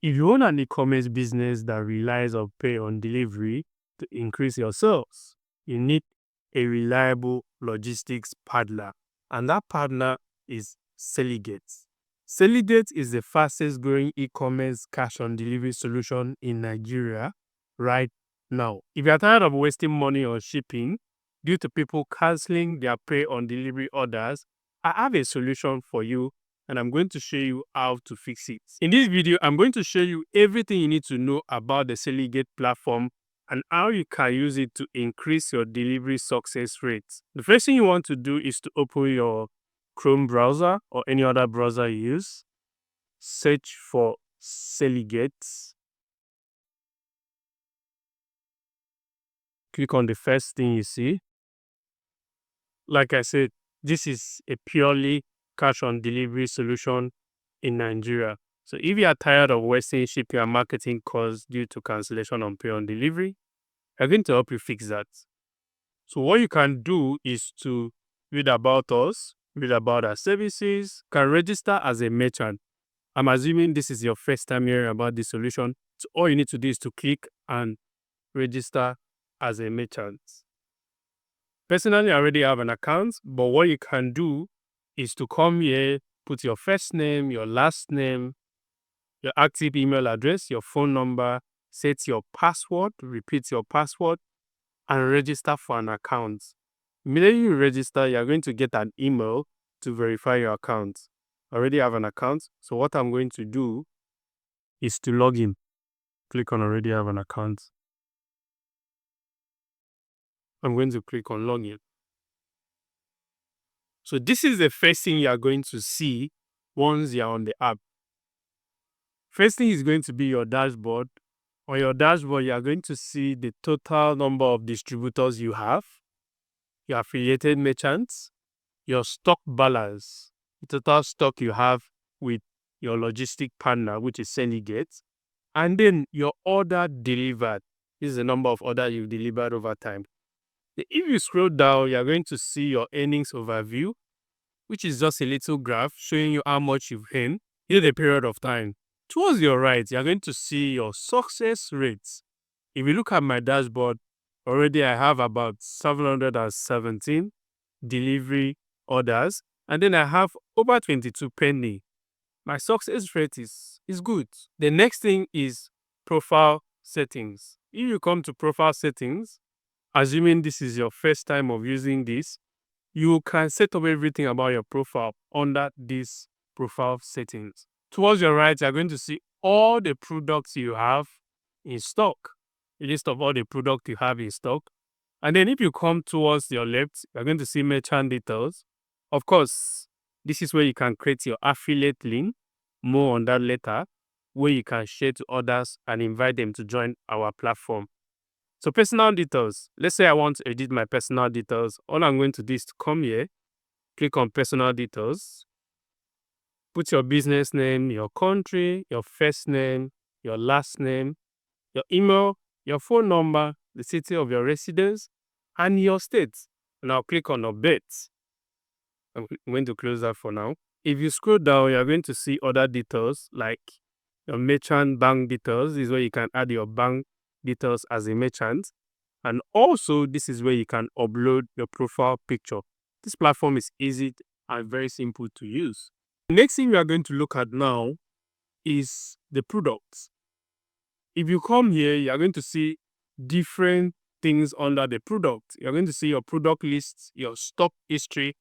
If you own an e-commerce business that relies on pay on delivery to increase your sales, you need a reliable logistics partner, and that partner is Selligate. Selligate is the fastest growing e-commerce cash on delivery solution in Nigeria right now. If you're tired of wasting money on shipping due to people canceling their pay on delivery orders, I have a solution for you, and I'm going to show you how to fix it. In this video, I'm going to show you everything you need to know about the Selligate platform and how you can use it to increase your delivery success rate. The first thing you want to do is to open your Chrome browser or any other browser you use. Search for Selligate. Click on the first thing you see. Like I said, this is a purely cash on delivery solution in Nigeria. So if you are tired of wasting shipping and marketing costs due to cancellation on pay on delivery, I'm going to help you fix that. So what you can do is to read about us, read about our services, can register as a merchant. I'm assuming this is your first time hearing about this solution. So all you need to do is to click and register as a merchant. Personally, I already have an account, but what you can do is to come here, put your first name, your last name, your active email address, your phone number, set your password, repeat your password, and register for an account. Immediately you register, you're going to get an email to verify your account. I already have an account, so what I'm going to do is to log in. Click on already have an account. I'm going to click on login. So this is the first thing you are going to see once you're on the app. First thing is going to be your dashboard. On your dashboard, you are going to see the total number of distributors you have, your affiliated merchants, your stock balance, the total stock you have with your logistic partner, which is Selligate, and then your order delivered. This is the number of orders you've delivered over time. If you scroll down, you're going to see your earnings overview, which is just a little graph showing you how much you've earned in a period of time. Towards your right, you're going to see your success rates. If you look at my dashboard, already I have about 717 delivery orders, and then I have over 22 pending. My success rate is good. The next thing is profile settings. If you come to profile settings, assuming this is your first time of using this, you can set up everything about your profile under these profile settings. Towards your right, you're going to see all the products you have in stock, a list of all the products you have in stock. And then if you come towards your left, you're going to see merchant details. Of course, this is where you can create your affiliate link, more on that later, where you can share to others and invite them to join our platform. So personal details. Let's say I want to edit my personal details. All I'm going to do is to come here, click on personal details, put your business name, your country, your first name, your last name, your email, your phone number, the city of your residence, and your state. Now click on update. I'm going to close that for now. If you scroll down, you're going to see other details like your merchant bank details. This is where you can add your bank details as a merchant. And also, this is where you can upload your profile picture. This platform is easy and very simple to use. The next thing we are going to look at now is the products. If you come here, you are going to see different things under the product. You're going to see your product list, your stock history,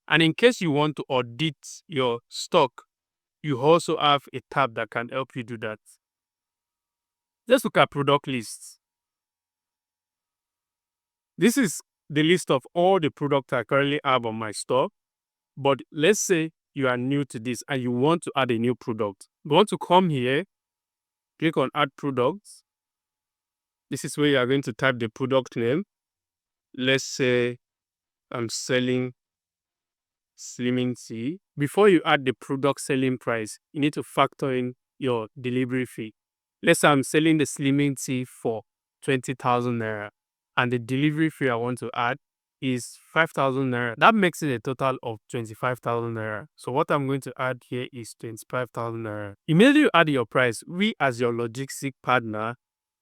and in case you want to audit your stock, you also have a tab that can help you do that. Let's look at product lists. This is the list of all the products I currently have on my store. But let's say you are new to this and you want to add a new product. You want to come here, click on add products. This is where you are going to type the product name. Let's say I'm selling Slimming Tea. Before you add the product selling price, you need to factor in your delivery fee. Let's say I'm selling the Slimming Tea for 20,000 naira, and the delivery fee I want to add is 5,000 naira. That makes it a total of 25,000 naira. So what I'm going to add here is 25,000 naira. Immediately you add your price, we as your logistic partner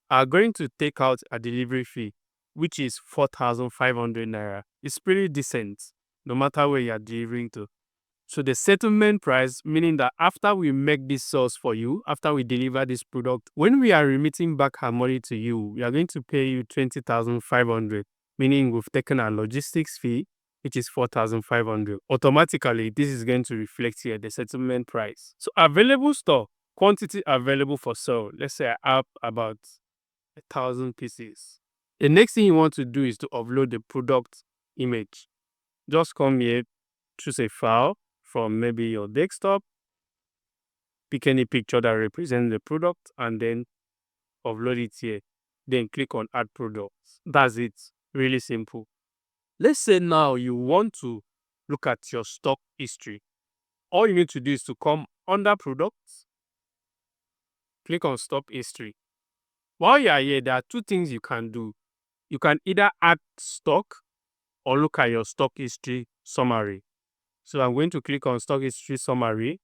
are going to take out a delivery fee, which is 4,500 naira. It's pretty decent, no matter where you are delivering to. So the settlement price, meaning that after we make this sauce for you, after we deliver this product, when we are remitting back our money to you, we are going to pay you 20,500, meaning we've taken our logistics fee, which is 4,500. Automatically, this is going to reflect here the settlement price. So available store, quantity available for sale. Let's say I have about 1,000 pieces. The next thing you want to do is to upload the product image. Just come here, choose a file from maybe your desktop, pick any picture that represents the product, and then upload it here. Then click on add products. That's it. Really simple. Let's say now you want to look at your stock history. All you need to do is to come under products, click on stock history. While you are here, there are two things you can do. You can either add stock or look at your stock history summary. So I'm going to click on stock history summary.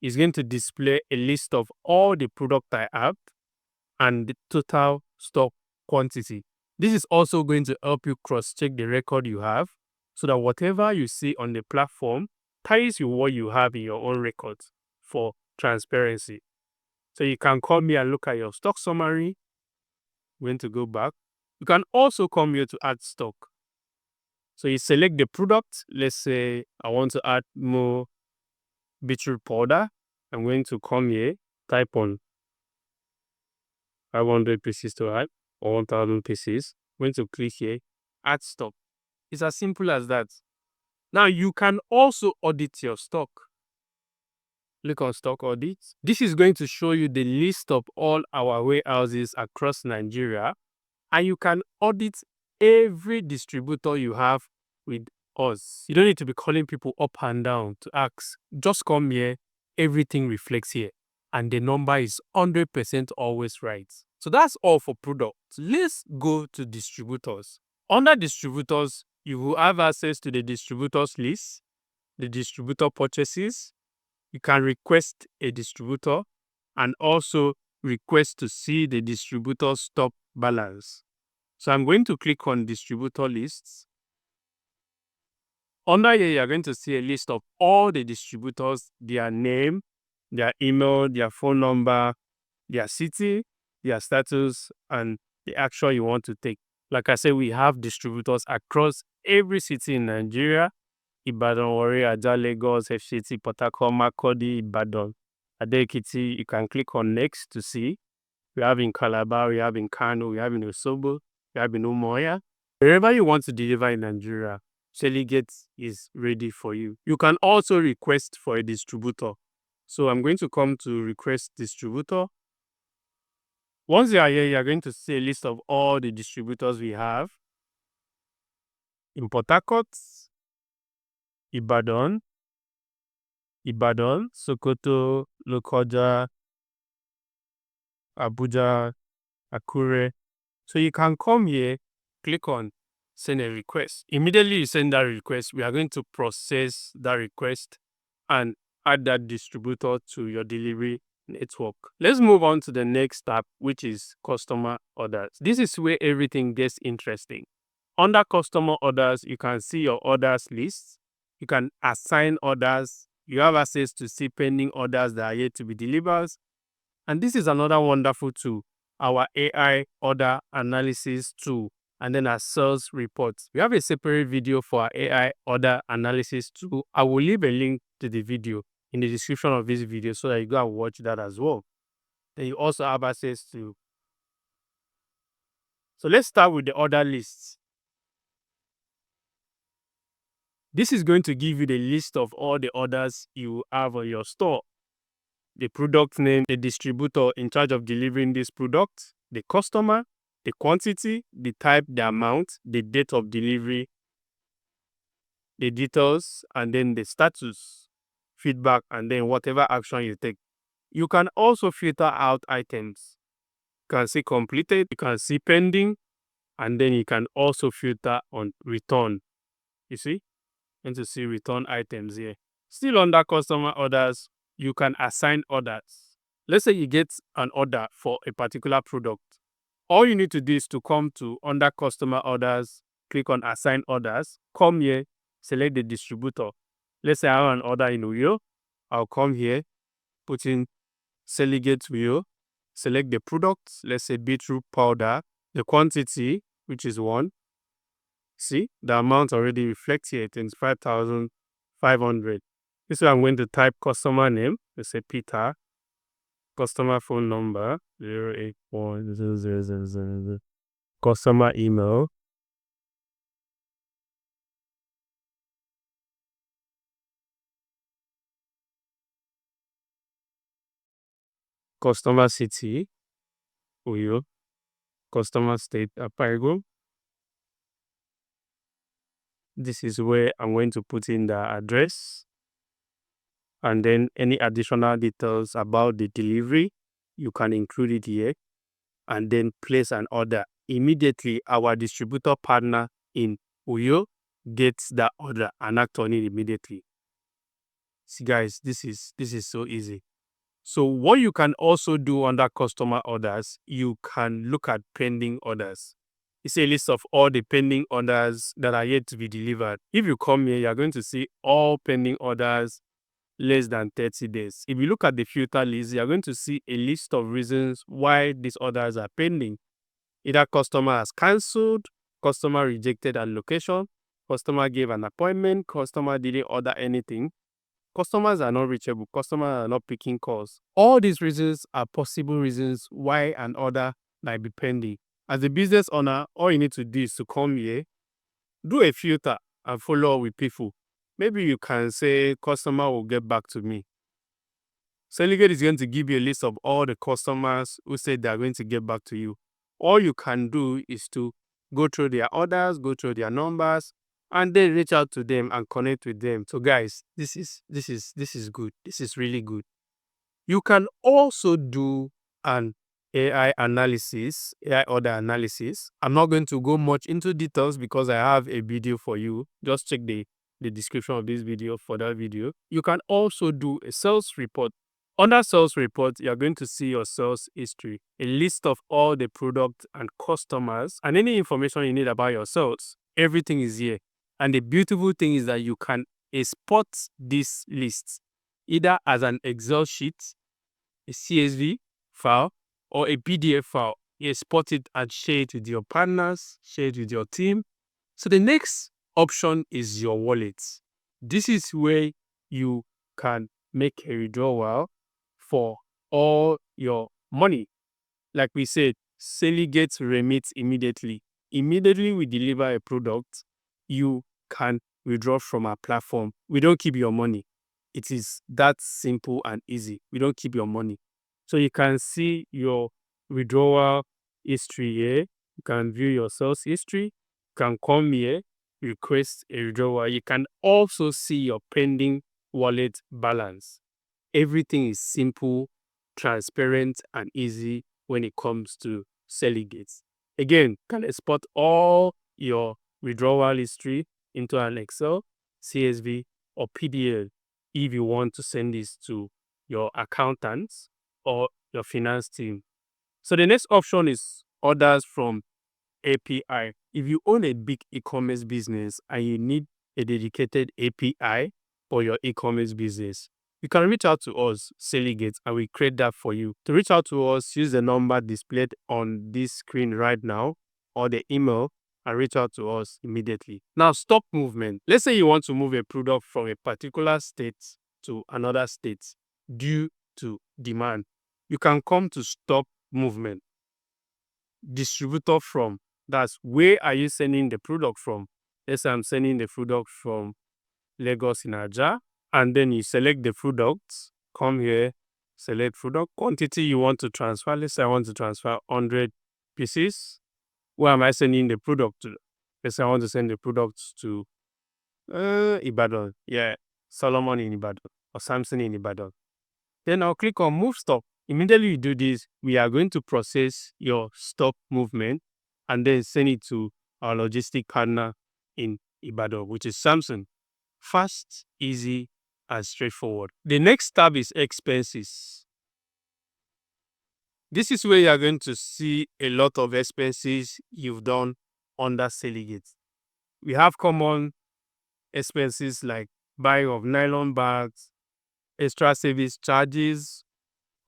It's going to display a list of all the product I have and the total stock quantity. This is also going to help you cross-check the record you have so that whatever you see on the platform ties with what you have in your own records for transparency. So you can come here and look at your stock summary. I'm going to go back. You can also come here to add stock. So you select the product. Let's say I want to add more beetroot powder. I'm going to come here, type on 500 pieces to add or 1,000 pieces. I'm going to click here, add stock. It's as simple as that. Now you can also audit your stock. Click on stock audit. This is going to show you the list of all our warehouses across Nigeria, and you can audit every distributor you have with us. You don't need to be calling people up and down to ask. Just come here, everything reflects here, and the number is 100% always right. So that's all for products. Let's go to distributors. Under distributors, you will have access to the distributors list, the distributor purchases. You can request a distributor and also request to see the distributor's stock balance. So I'm going to click on distributor lists. Under here, you're going to see a list of all the distributors, their name, their email, their phone number, their city, their status, and the action you want to take. Like I said, we have distributors across every city in Nigeria: Ibadan, Warri, Ajah, Lagos, FCT, Port Harcourt, Makurdi, Ibadan, Ado-Ekiti. You can click on next to see. We have in Calabar, we have in Kano, we have in Osogbo, we have in Umuahia. Wherever you want to deliver in Nigeria, Selligate is ready for you. You can also request for a distributor. So I'm going to come to request distributor. Once you are here, you are going to see a list of all the distributors we have in Port Harcourt, Ibadan, Sokoto, Lokoja, Abuja, Akure. So you can come here, click on send a request. Immediately you send that request, we are going to process that request and add that distributor to your delivery network. Let's move on to the next tab, which is customer orders. This is where everything gets interesting. Under customer orders, you can see your orders list. You can assign orders. You have access to see pending orders that are yet to be delivered. And this is another wonderful tool, our AI order analysis tool, and then our sales reports. We have a separate video for our AI order analysis tool. I will leave a link to the video in the description of this video so that you go and watch that as well. Then you also have access to. So let's start with the order lists. This is going to give you the list of all the orders you have on your store. The product name, the distributor in charge of delivering this product, the customer, the quantity, the type, the amount, the date of delivery, the details, and then the status, feedback, and then whatever action you take. You can also filter out items. You can see completed, you can see pending, and then you can also filter on return. You see? And to see return items here. Still under customer orders, you can assign orders. Let's say you get an order for a particular product. All you need to do is to come to under customer orders, click on assign orders, come here, select the distributor. Let's say I have an order in Uyo. I'll come here, put in Selligate Uyo, select the product, let's say beetroot powder, the quantity, which is 1. See, the amount already reflects here, 25,500. This way I'm going to type customer name, let's say Peter, customer phone number, 0810000, customer email, customer city, Uyo, customer state, Apaigo. This is where I'm going to put in the address, and then any additional details about the delivery, you can include it here, and then place an order. Immediately, our distributor partner in Uyo gets that order and act on it immediately. See guys, this is so easy. So what you can also do under customer orders, you can look at pending orders. It's a list of all the pending orders that are yet to be delivered. If you come here, you're going to see all pending orders less than 30 days. If you look at the filter list, you're going to see a list of reasons why these orders are pending. Either customer has cancelled, customer rejected allocation, customer gave an appointment, customer didn't order anything, customers are not reachable, customers are not picking calls. All these reasons are possible reasons why an order might be pending. As a business owner, all you need to do is to come here, do a filter, and follow up with people. Maybe you can say customer will get back to me. Selligate is going to give you a list of all the customers who said they are going to get back to you. All you can do is to go through their orders, go through their numbers, and then reach out to them and connect with them. So guys, this is good. This is really good. You can also do an AI analysis, AI order analysis. I'm not going to go much into details because I have a video for you. Just check the description of this video for that video. You can also do a sales report. Under sales report, you're going to see your sales history, a list of all the products and customers, and any information you need about your sales. Everything is here. And the beautiful thing is that you can export this list either as an Excel sheet, a CSV file, or a PDF file. You export it and share it with your partners, share it with your team. So the next option is your wallet. This is where you can make a withdrawal for all your money. Like we said, Selligate remits immediately. Immediately we deliver a product, you can withdraw from our platform. We don't keep your money. It is that simple and easy. We don't keep your money. So you can see your withdrawal history here. You can view your sales history. You can come here, request a withdrawal. You can also see your pending wallet balance. Everything is simple, transparent, and easy when it comes to Selligate. Again, you can export all your withdrawal history into an Excel, CSV, or PDF if you want to send this to your accountants or your finance team. So the next option is orders from API. If you own a big e-commerce business and you need a dedicated API for your e-commerce business, you can reach out to us, Selligate, and we create that for you. To reach out to us, use the number displayed on this screen right now or the email and reach out to us immediately. Now, stop movement. Let's say you want to move a product from a particular state to another state due to demand. You can come to stop movement. Distributor from, that's where are you sending the product from? Let's say I'm sending the product from Lagos in Aja, and then you select the products, come here, select product quantity you want to transfer. Let's say I want to transfer 100 pieces. Where am I sending the product to? Let's say I want to send the products to Ibadan. Yeah, Solomon in Ibadan or Samson in Ibadan. Then I'll click on move stop. Immediately you do this, we are going to process your stop movement and then send it to our logistic partner in Ibadan, which is Samsung. Fast, easy, and straightforward. The next tab is expenses. This is where you are going to see a lot of expenses you've done under Selligate. We have common expenses like buying of nylon bags, extra service charges,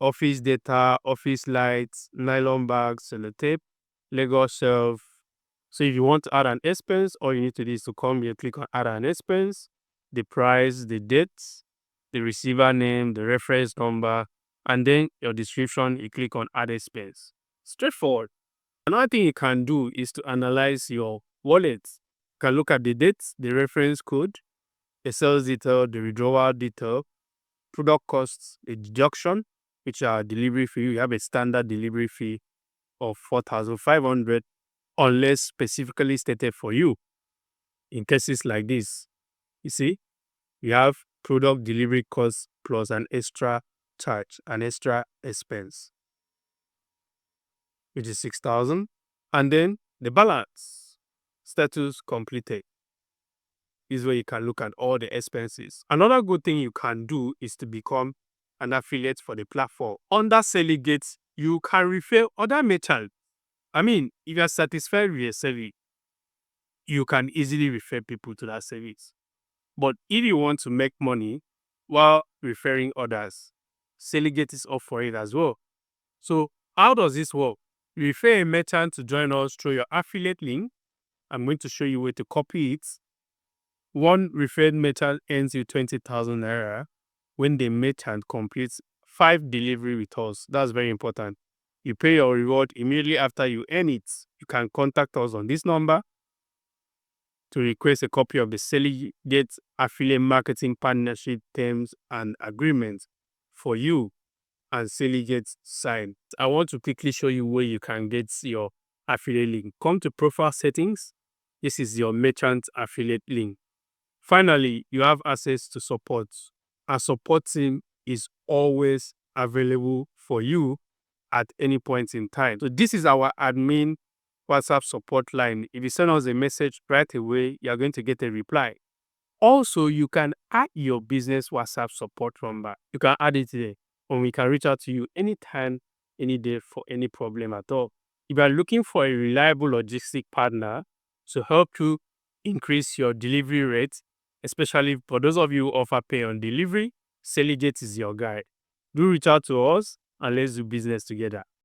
office data, office lights, nylon bags, sellotape, Lego shelf. So if you want to add an expense, all you need to do is to come here, click on add an expense, the price, the date, the receiver name, the reference number, and then your description, you click on add expense. Straightforward. Another thing you can do is to analyze your wallet. You can look at the dates, the reference code, the sales detail, the withdrawal detail, product costs, the deduction, which are delivery fee. You have a standard delivery fee of 4,500 unless specifically stated for you. In cases like this, you see, you have product delivery costs plus an extra charge, an extra expense, which is 6,000. And then the balance, status completed, is where you can look at all the expenses. Another good thing you can do is to become an affiliate for the platform. Under Selligate, you can refer other merchants. I mean, if you are satisfied with your service, you can easily refer people to that service. But if you want to make money while referring others, Selligate is up for it as well. So how does this work? You refer a merchant to join us through your affiliate link. I'm going to show you where to copy it. One referred merchant earns you 20,000 naira when the merchant completes 5 delivery with us. That's very important. You pay your reward immediately after you earn it. You can contact us on this number to request a copy of the Selligate Affiliate Marketing Partnership Terms and Agreements for you and Selligate sign. I want to quickly show you where you can get your affiliate link. Come to Profile Settings. This is your merchant affiliate link. Finally, you have access to support. Our support team is always available for you at any point in time. So this is our admin WhatsApp support line. If you send us a message right away, you're going to get a reply. Also, you can add your business WhatsApp support number. You can add it there, and we can reach out to you anytime, any day for any problem at all. If you are looking for a reliable logistic partner to help you increase your delivery rate, especially for those of you who offer pay on delivery, Selligate is your guide. Do reach out to us and let's do business together.